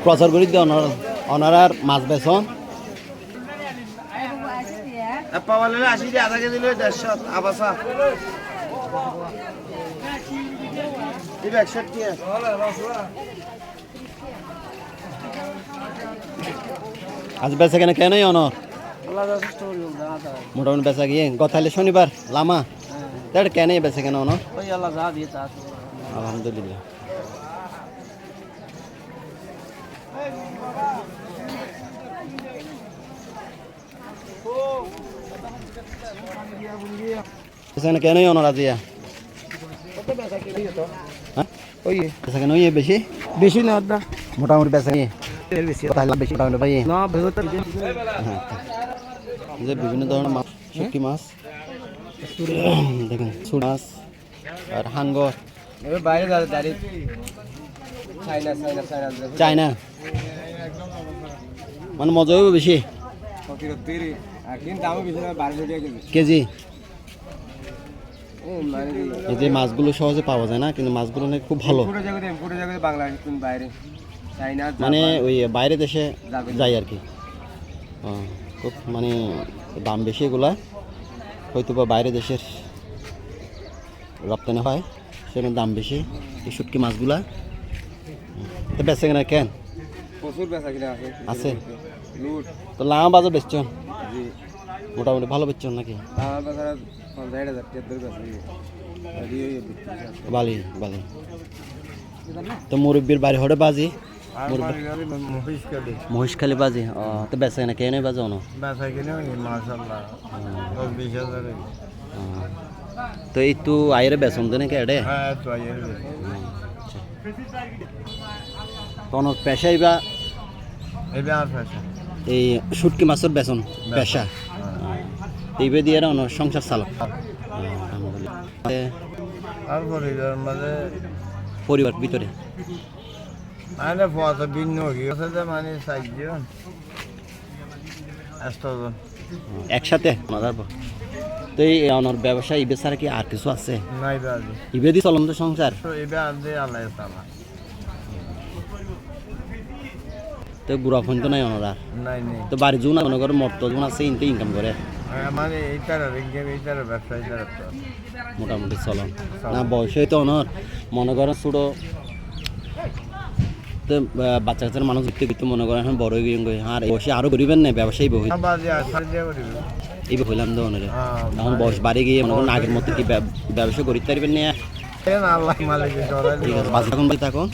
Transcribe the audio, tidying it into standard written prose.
প্রচার করে দিয়ে অনারার মাছ বেচন পাওয়ালে 80 দিয়ে আধা কেজি লই 150 আবাসা এই 61 আজ বেচা কেন কেন অনর মোটামুটি বেচা গিয়ে গতাইলে শনিবার লামা তার কেন বেচা কেন অনর আলহামদুলিল্লাহ কেন অনর আজিয়া কেন বেশি বেশি না মোটামুটি বেচা গিয়ে বেশি বেশি ভাই না যে বিভিন্ন ধরনের মাছ শুটকি মাছ দেখুন সুর মাছ আর হাঙ্গর বাইরে দাঁড়িয়ে চায়না মানে মজাও বেশি কেজি এই যে মাছগুলো সহজে পাওয়া যায় না কিন্তু মাছগুলো নাকি খুব ভালো মানে ওই বাইরে দেশে যায় আর কি খুব মানে দাম বেশি এগুলা হয়তো বা বাইরে দেশের রপ্তানি হয় সেখানে দাম বেশি এই শুটকি মাছগুলা তো বেচে কিনা কেন প্রচুর বেচা কিনা আছে তো লাঙা বাজার বেচছেন মোটামুটি ভালো বেচছেন নাকি বালি বালি তো মুরব্বীর বাড়ি হরে বাজি মহিষখালী বাজি তো বেচা কিনা কেন বাজে অন তো এই তো আয়ের বেচন দেন নাকি এডে কোন পেশাই বা এই শুটকি মাছের বেচন পেশা এইবে দিয়ে সংসার চালক পরিবার ভিতরে একসাথে তো এই অনর ব্যবসা ইবে ছাড়া কি আর কিছু আছে ইবে দিয়ে চলন তো সংসার তো গুড়া ফোন তো নাই অনরা তো বাড়ি জুন মনে করো মর্ত জুন আছে ইনতে ইনকাম করে মোটামুটি চলন না বয়সে তো অনর মনে করেন ছোট তো বাচ্চা কাচ্চার মানুষ দেখতে কিন্তু মনে করেন এখন বড় হয়ে গিয়ে আর বয়সে আরো করিবেন না ব্যবসায়ী বই এইবে হইলাম তো অনরে এখন বয়স বাড়ি গিয়ে মনে করেন আগের মতো কি ব্যবসা করিতে পারবেন না ঠিক আছে বাচ্চা থাকুন